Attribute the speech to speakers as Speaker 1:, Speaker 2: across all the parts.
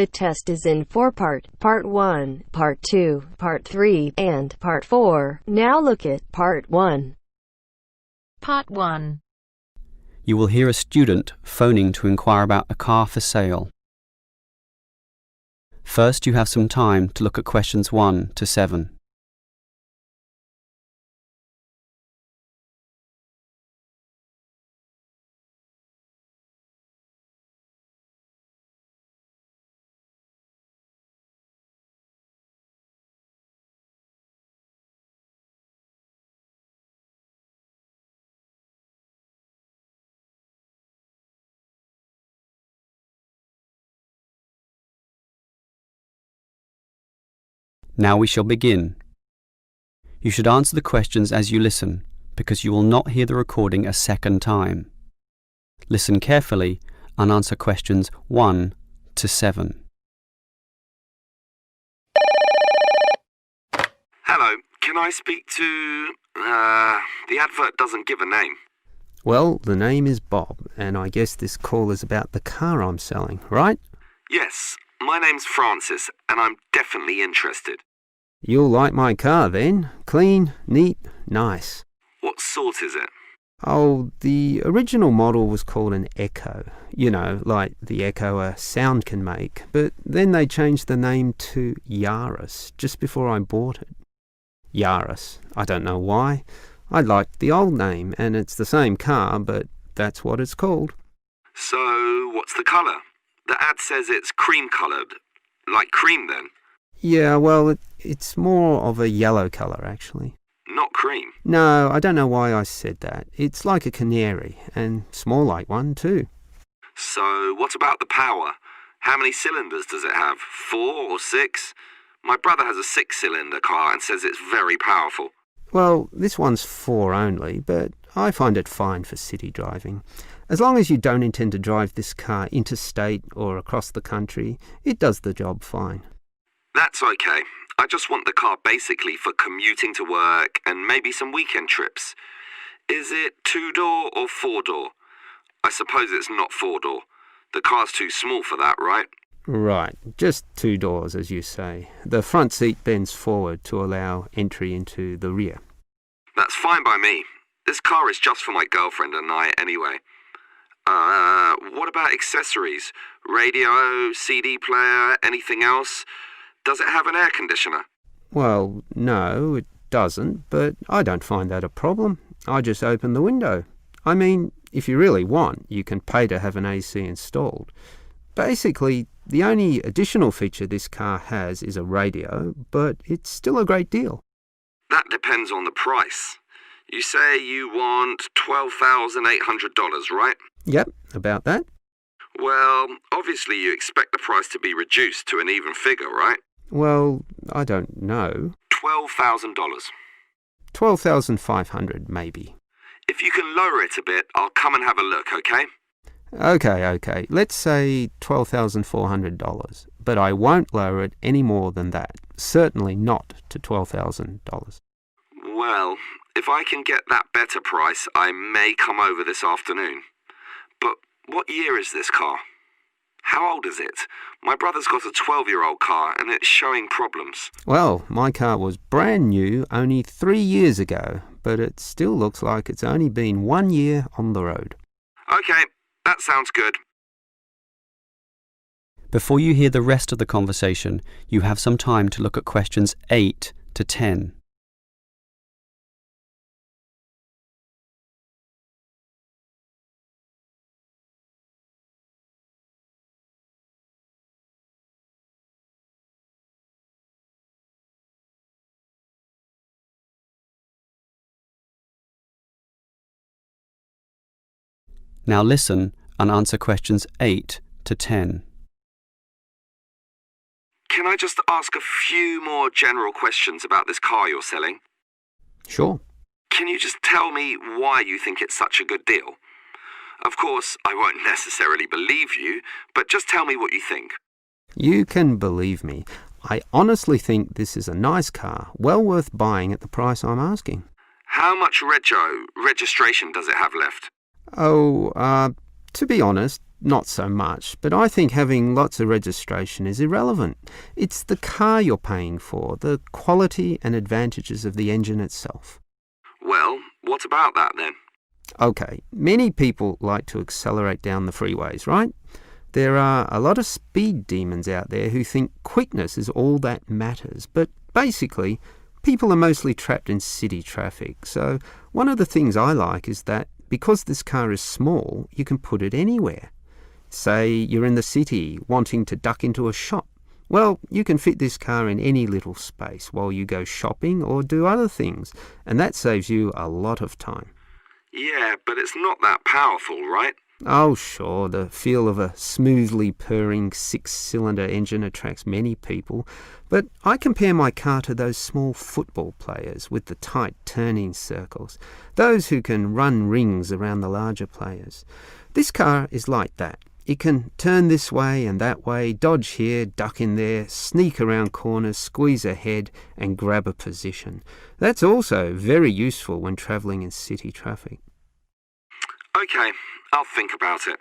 Speaker 1: The test is in 4 parts: Part 1, Part 2, Part 3, and Part 4. Now look at Part 1.
Speaker 2: Part 1.
Speaker 3: You will hear a student phoning to inquire about a car for sale. First, you have some time to look at questions 1 to 7. Now we shall begin. You should answer the questions as you listen, because you will not hear the recording a second time. Listen carefully and answer questions 1 to 7.
Speaker 4: Hello, can I speak to... the advert doesn't give a name.
Speaker 5: Well, the name is Bob, and I guess this call is about the car I'm selling, right?
Speaker 4: Yes, my name's Francis, and I'm definitely interested.
Speaker 5: You'll like my car then. Clean, neat, nice.
Speaker 4: What sort is it?
Speaker 5: Oh, the original model was called an Echo. You know, like the echo a sound can make. But then they changed the name to Yaris just before I bought it. Yaris. I don't know why. I liked the old name, and it's the same car, but that's what it's called.
Speaker 4: So, what's the colour? The ad says it's cream-coloured. Like cream, then?
Speaker 5: Yeah, well, it's more of a yellow colour, actually.
Speaker 4: Not cream?
Speaker 5: No, I don't know why I said that. It's like a canary, and small like one, too.
Speaker 4: So, what about the power? How many cylinders does it have? 4 or 6? My brother has a 6-cylinder car and says it's very powerful.
Speaker 5: Well, this one's 4 only, but I find it fine for city driving. As long as you don't intend to drive this car interstate or across the country, it does the job fine.
Speaker 4: That's okay. I just want the car basically for commuting to work and maybe some weekend trips. Is it 2-door or 4-door? I suppose it's not 4-door. The car's too small for that, right?
Speaker 5: Right, just 2 doors, as you say. The front seat bends forward to allow entry into the rear.
Speaker 4: That's fine by me. This car is just for my girlfriend and I anyway. What about accessories? Radio, CD player, anything else? Does it have an air conditioner?
Speaker 5: Well, no, it doesn't, but I don't find that a problem. I just open the window. I mean, if you really want, you can pay to have an AC installed. Basically, the only additional feature this car has is a radio, but it's still a great deal.
Speaker 4: That depends on the price. You say you want $12,800, right?
Speaker 5: Yep, about that.
Speaker 4: Well, obviously you expect the price to be reduced to an even figure, right?
Speaker 5: Well, I don't know.
Speaker 4: $12,000.
Speaker 5: $12,500, maybe.
Speaker 4: If you can lower it a bit, I'll come and have a look, okay?
Speaker 5: Okay. Let's say $12,400, but I won't lower it any more than that. Certainly not to $12,000.
Speaker 4: Well, if I can get that better price, I may come over this afternoon. But what year is this car? How old is it? My brother's got a 12-year-old car and it's showing problems.
Speaker 5: Well, my car was brand new only 3 years ago, but it still looks like it's only been 1 year on the road.
Speaker 4: Okay, that sounds good.
Speaker 3: Before you hear the rest of the conversation, you have some time to look at questions 8 to 10. Now listen and answer questions 8 to 10.
Speaker 4: Can I just ask a few more general questions about this car you're selling?
Speaker 5: Sure.
Speaker 4: Can you just tell me why you think it's such a good deal? Of course, I won't necessarily believe you, but just tell me what you think.
Speaker 5: You can believe me. I honestly think this is a nice car, well worth buying at the price I'm asking.
Speaker 4: How much registration does it have left?
Speaker 5: Oh, to be honest, not so much, but I think having lots of registration is irrelevant. It's the car you're paying for, the quality and advantages of the engine itself.
Speaker 4: Well, what about that then?
Speaker 5: Okay, many people like to accelerate down the freeways, right? There are a lot of speed demons out there who think quickness is all that matters, but basically, people are mostly trapped in city traffic. So one of the things I like is that because this car is small, you can put it anywhere. Say you're in the city wanting to duck into a shop. Well, you can fit this car in any little space while you go shopping or do other things, and that saves you a lot of time.
Speaker 4: Yeah, but it's not that powerful, right?
Speaker 5: Oh, sure, the feel of a smoothly purring 6-cylinder engine attracts many people, but I compare my car to those small football players with the tight turning circles, those who can run rings around the larger players. This car is like that. It can turn this way and that way, dodge here, duck in there, sneak around corners, squeeze ahead and grab a position. That's also very useful when travelling in city traffic.
Speaker 4: Okay, I'll think about it.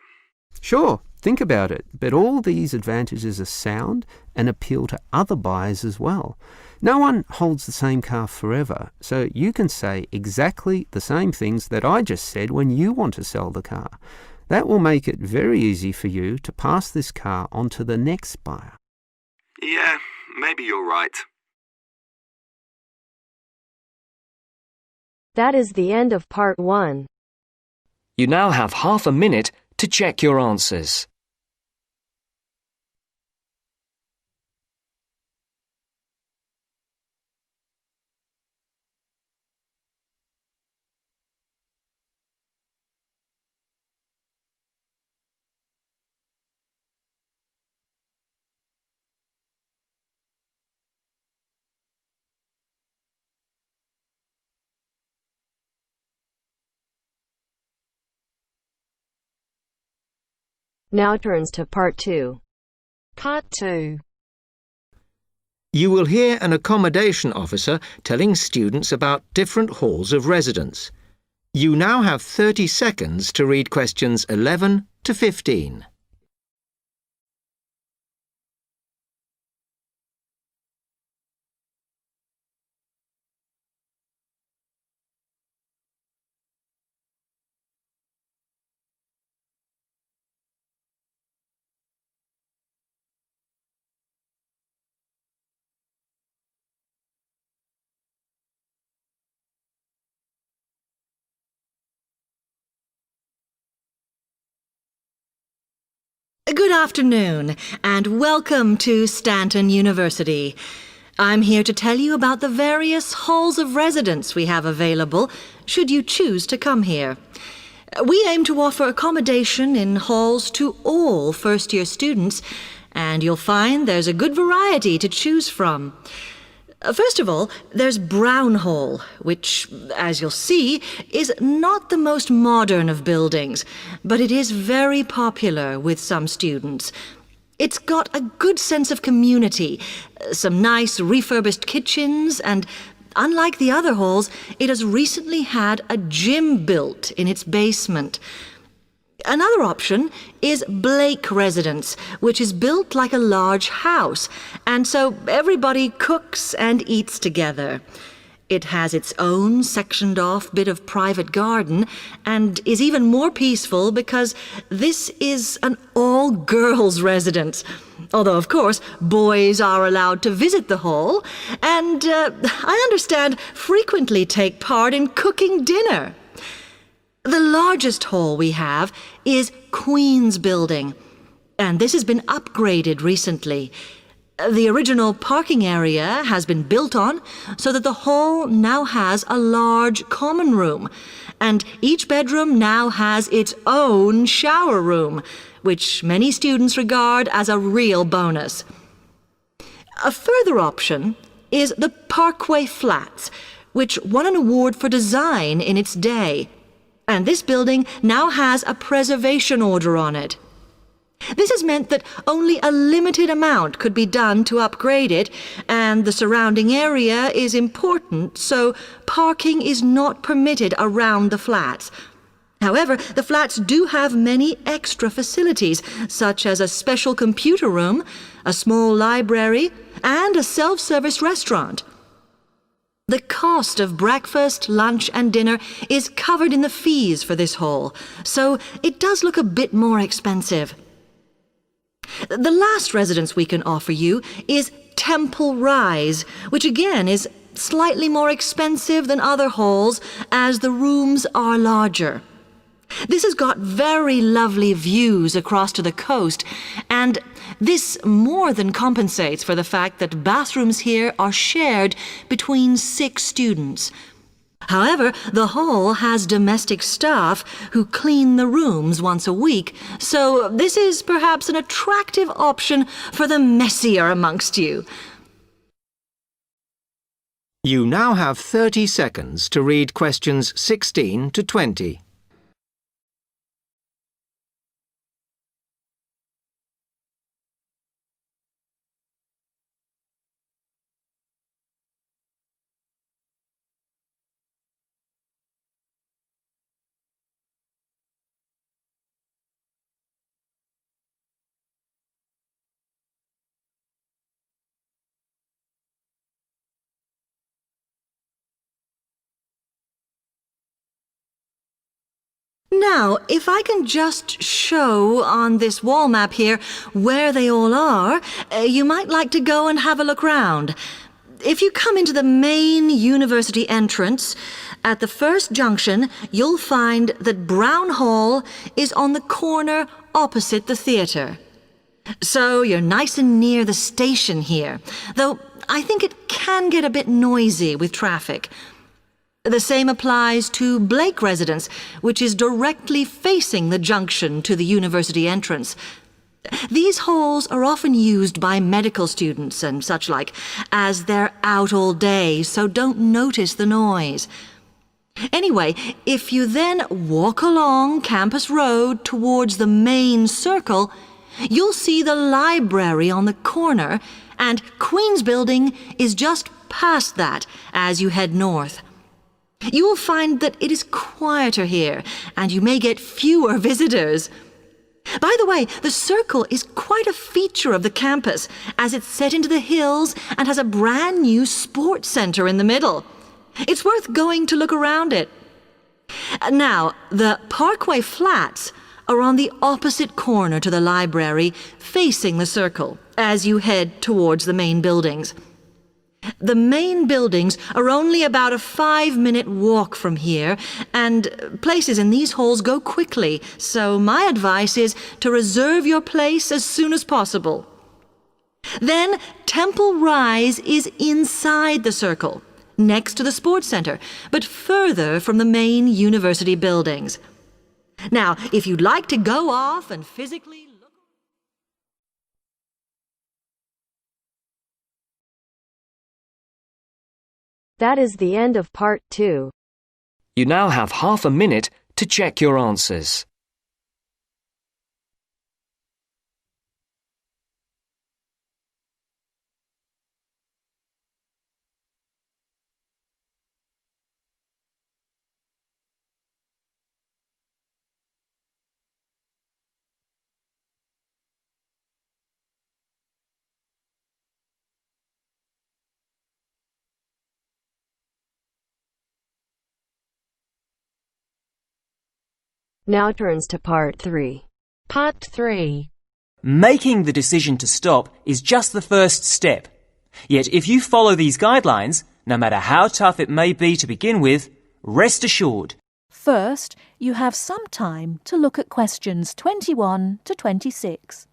Speaker 5: Sure, think about it, but all these advantages are sound and appeal to other buyers as well. No one holds the same car forever, so you can say exactly the same things that I just said when you want to sell the car. That will make it very easy for you to pass this car on to the next buyer.
Speaker 4: Yeah, maybe you're right.
Speaker 1: That is the end of part 1.
Speaker 6: You now have half a minute to check your answers.
Speaker 1: Now turns to part 2.
Speaker 2: Part 2.
Speaker 7: You will hear an accommodation officer telling students about different halls of residence. You now have 30 seconds to read questions 11 to 15.
Speaker 8: Good afternoon, and welcome to Stanton University. I'm here to tell you about the various halls of residence we have available, should you choose to come here. We aim to offer accommodation in halls to all first-year students, and you'll find there's a good variety to choose from. First of all, there's Brown Hall, which, as you'll see, is not the most modern of buildings, but it is very popular with some students. It's got a good sense of community, some nice refurbished kitchens, and unlike the other halls, it has recently had a gym built in its basement. Another option is Blake Residence, which is built like a large house, and so everybody cooks and eats together. It has its own sectioned-off bit of private garden and is even more peaceful because this is an all-girls residence. Although, of course, boys are allowed to visit the hall and, I understand, frequently take part in cooking dinner. The largest hall we have is Queen's Building, and this has been upgraded recently. The original parking area has been built on so that the hall now has a large common room, and each bedroom now has its own shower room, which many students regard as a real bonus. A further option is the Parkway Flats, which won an award for design in its day. And this building now has a preservation order on it. This has meant that only a limited amount could be done to upgrade it, and the surrounding area is important, so parking is not permitted around the flats. However, the flats do have many extra facilities, such as a special computer room, a small library, and a self-service restaurant. The cost of breakfast, lunch, and dinner is covered in the fees for this hall, so it does look a bit more expensive. The last residence we can offer you is Temple Rise, which again is slightly more expensive than other halls as the rooms are larger. This has got very lovely views across to the coast, and this more than compensates for the fact that bathrooms here are shared between 6 students. However, the hall has domestic staff who clean the rooms once a week, so this is perhaps an attractive option for the messier amongst you.
Speaker 7: You now have 30 seconds to read questions 16 to 20.
Speaker 8: Now, if I can just show on this wall map here where they all are, you might like to go and have a look round. If you come into the main university entrance, at the first junction, you'll find that Brown Hall is on the corner opposite the theatre. So you're nice and near the station here, though I think it can get a bit noisy with traffic. The same applies to Blake Residence, which is directly facing the junction to the university entrance. These halls are often used by medical students and such like, as they're out all day, so don't notice the noise. Anyway, if you then walk along Campus Road towards the main circle, you'll see the library on the corner, and Queen's Building is just past that as you head north. You will find that it is quieter here, and you may get fewer visitors. By the way, the circle is quite a feature of the campus, as it's set into the hills and has a brand new sports center in the middle. It's worth going to look around it. Now, the Parkway Flats are on the opposite corner to the library, facing the circle, as you head towards the main buildings. The main buildings are only about a 5-minute walk from here, and places in these halls go quickly, so my advice is to reserve your place as soon as possible. Then Temple Rise is inside the circle, next to the sports center, but further from the main university buildings. Now, if you'd like to go off and physically look...
Speaker 1: That is the end of part 2.
Speaker 6: You now have half a minute to check your answers.
Speaker 1: Now turns to part 3.
Speaker 2: Part 3.
Speaker 9: Making the decision to stop is just the first step. Yet if you follow these guidelines, no matter how tough it may be to begin with, rest assured.
Speaker 10: First, you have some time to look at questions 21 to 26.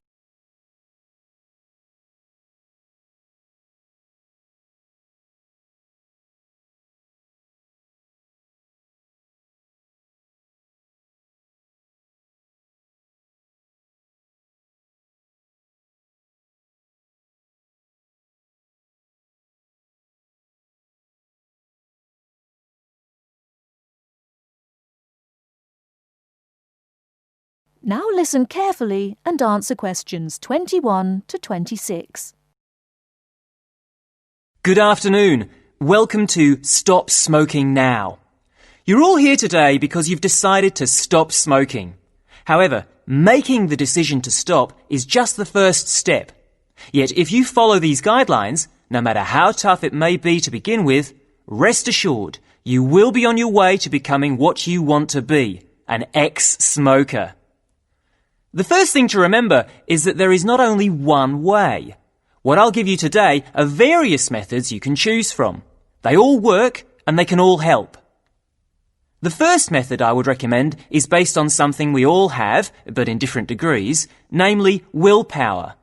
Speaker 10: Now listen carefully and answer questions 21 to 26.
Speaker 9: Good afternoon. Welcome to Stop Smoking Now. You're all here today because you've decided to stop smoking. However, making the decision to stop is just the first step. Yet if you follow these guidelines, no matter how tough it may be to begin with, rest assured you will be on your way to becoming what you want to be, an ex-smoker. The first thing to remember is that there is not only one way. What I'll give you today are various methods you can choose from. They all work and they can all help. The first method I would recommend is based on something we all have, but in different degrees, namely willpower.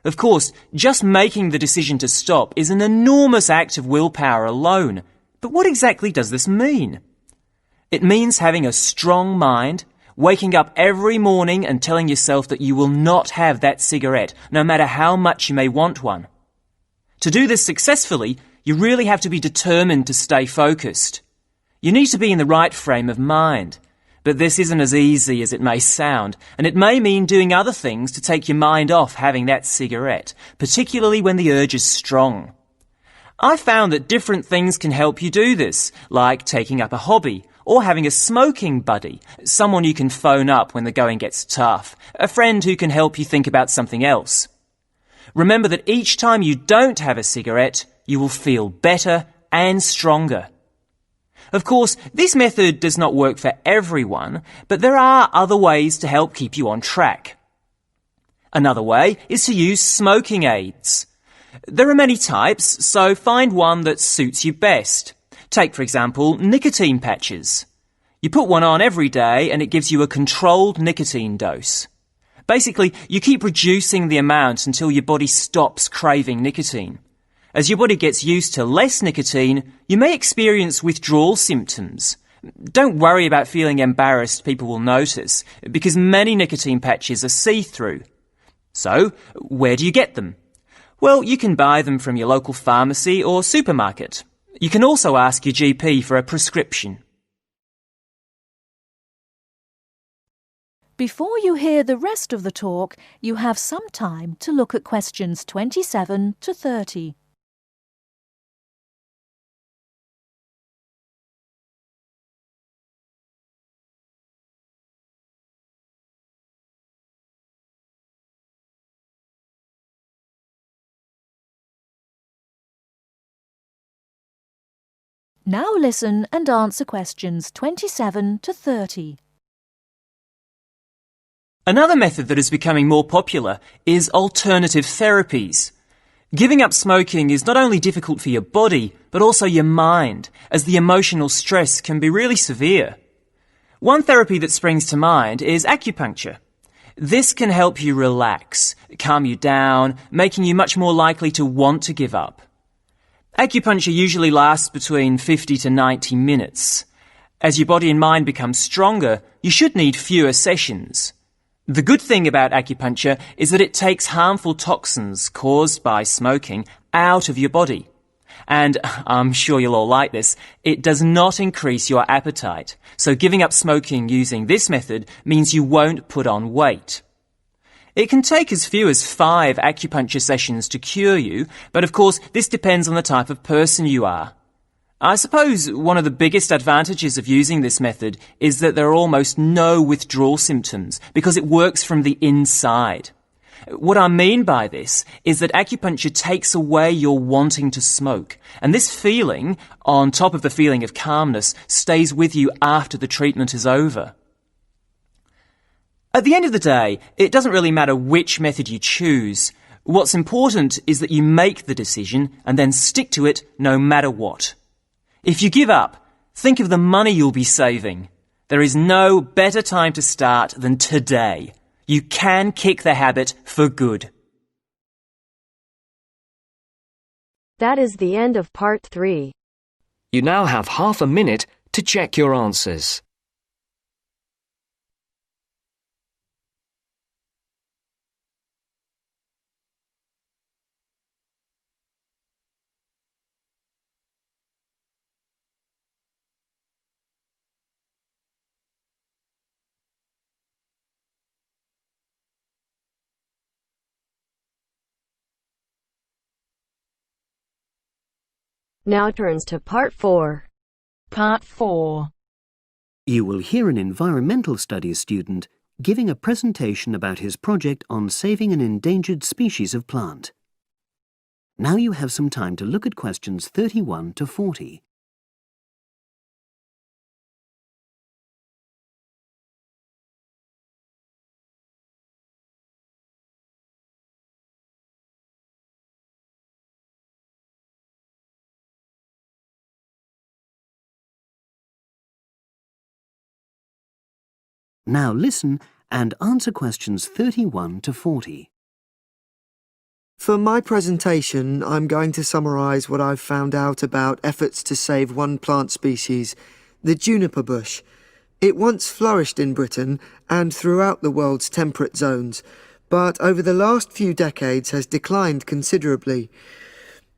Speaker 9: Of course, just making the decision to stop is an enormous act of willpower alone. But what exactly does this mean? It means having a strong mind, waking up every morning and telling yourself that you will not have that cigarette, no matter how much you may want one. To do this successfully, you really have to be determined to stay focused. You need to be in the right frame of mind. But this isn't as easy as it may sound, and it may mean doing other things to take your mind off having that cigarette, particularly when the urge is strong. I found that different things can help you do this, like taking up a hobby, or having a smoking buddy, someone you can phone up when the going gets tough, a friend who can help you think about something else. Remember that each time you don't have a cigarette, you will feel better and stronger. Of course, this method does not work for everyone, but there are other ways to help keep you on track. Another way is to use smoking aids. There are many types, so find one that suits you best. Take, for example, nicotine patches. You put one on every day and it gives you a controlled nicotine dose. Basically, you keep reducing the amount until your body stops craving nicotine. As your body gets used to less nicotine, you may experience withdrawal symptoms. Don't worry about feeling embarrassed people will notice, because many nicotine patches are see-through. So, where do you get them? Well, you can buy them from your local pharmacy or supermarket. You can also ask your GP for a prescription.
Speaker 10: Before you hear the rest of the talk, you have some time to look at questions 27 to 30. Now listen and answer questions 27 to 30.
Speaker 9: Another method that is becoming more popular is alternative therapies. Giving up smoking is not only difficult for your body, but also your mind, as the emotional stress can be really severe. One therapy that springs to mind is acupuncture. This can help you relax, calm you down, making you much more likely to want to give up. Acupuncture usually lasts between 50 to 90 minutes. As your body and mind become stronger, you should need fewer sessions. The good thing about acupuncture is that it takes harmful toxins caused by smoking out of your body. And I'm sure you'll all like this, it does not increase your appetite. So giving up smoking using this method means you won't put on weight. It can take as few as 5 acupuncture sessions to cure you, but of course this depends on the type of person you are. I suppose one of the biggest advantages of using this method is that there are almost no withdrawal symptoms because it works from the inside. What I mean by this is that acupuncture takes away your wanting to smoke, and this feeling, on top of the feeling of calmness, stays with you after the treatment is over. At the end of the day, it doesn't really matter which method you choose. What's important is that you make the decision and then stick to it no matter what. If you give up, think of the money you'll be saving. There is no better time to start than today. You can kick the habit for good.
Speaker 1: That is the end of part 3.
Speaker 6: You now have half a minute to check your answers.
Speaker 1: Now turns to part 4.
Speaker 2: Part 4.
Speaker 11: You will hear an environmental studies student giving a presentation about his project on saving an endangered species of plant. Now you have some time to look at questions 31 to 40. Now listen and answer questions 31 to 40.
Speaker 12: For my presentation, I'm going to summarise what I've found out about efforts to save one plant species, the juniper bush. It once flourished in Britain and throughout the world's temperate zones, but over the last few decades has declined considerably.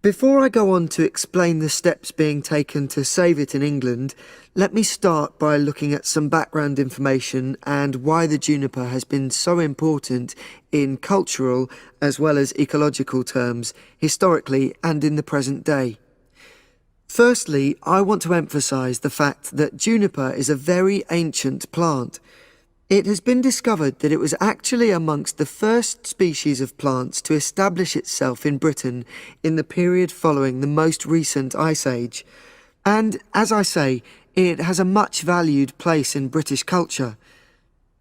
Speaker 12: Before I go on to explain the steps being taken to save it in England, let me start by looking at some background information and why the juniper has been so important in cultural as well as ecological terms, historically and in the present day. Firstly, I want to emphasise the fact that juniper is a very ancient plant. It has been discovered that it was actually amongst the first species of plants to establish itself in Britain in the period following the most recent Ice Age. And, as I say, it has a much valued place in British culture.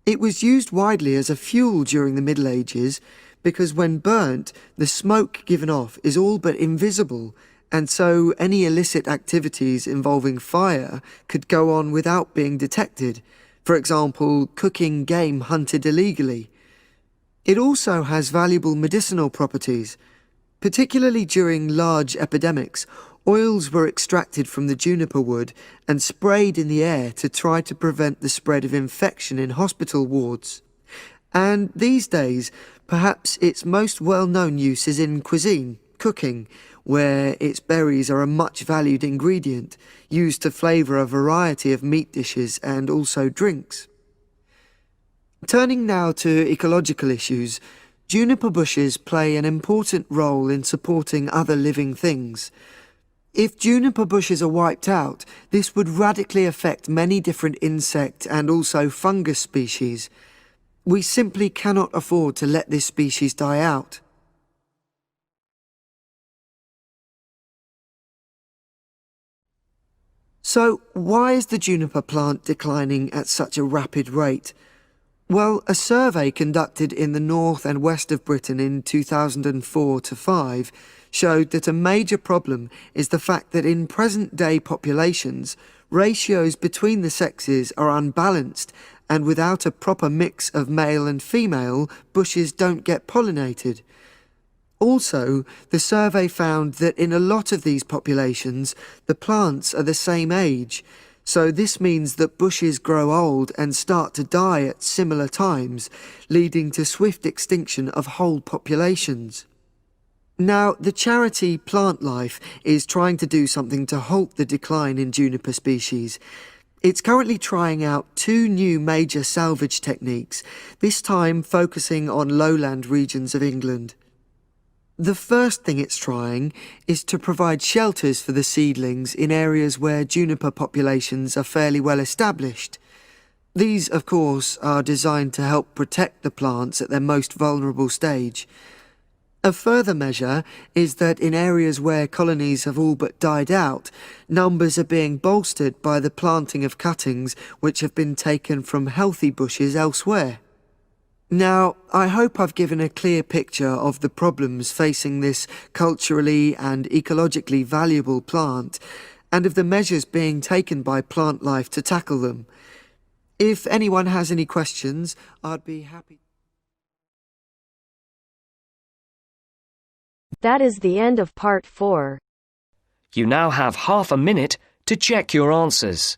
Speaker 12: It was used widely as a fuel during the Middle Ages because when burnt, the smoke given off is all but invisible, and so any illicit activities involving fire could go on without being detected. For example, cooking game hunted illegally. It also has valuable medicinal properties. Particularly during large epidemics, oils were extracted from the juniper wood and sprayed in the air to try to prevent the spread of infection in hospital wards. And these days, perhaps its most well-known use is in cuisine, cooking, where its berries are a much valued ingredient, used to flavour a variety of meat dishes and also drinks. Turning now to ecological issues, juniper bushes play an important role in supporting other living things. If juniper bushes are wiped out, this would radically affect many different insect and also fungus species. We simply cannot afford to let this species die out. So, why is the juniper plant declining at such a rapid rate? Well, a survey conducted in the north and west of Britain in 2004-5 showed that a major problem is the fact that in present-day populations, ratios between the sexes are unbalanced, and without a proper mix of male and female, bushes don't get pollinated. Also, the survey found that in a lot of these populations, the plants are the same age, so this means that bushes grow old and start to die at similar times, leading to swift extinction of whole populations. Now, the charity Plant Life is trying to do something to halt the decline in juniper species. It's currently trying out 2 new major salvage techniques, this time focusing on lowland regions of England. The first thing it's trying is to provide shelters for the seedlings in areas where juniper populations are fairly well established. These, of course, are designed to help protect the plants at their most vulnerable stage. A further measure is that in areas where colonies have all but died out, numbers are being bolstered by the planting of cuttings which have been taken from healthy bushes elsewhere. Now, I hope I've given a clear picture of the problems facing this culturally and ecologically valuable plant, and of the measures being taken by Plant Life to tackle them. If anyone has any questions, I'd be happy.
Speaker 1: That is the end of part 4.
Speaker 6: You now have half a minute to check your answers.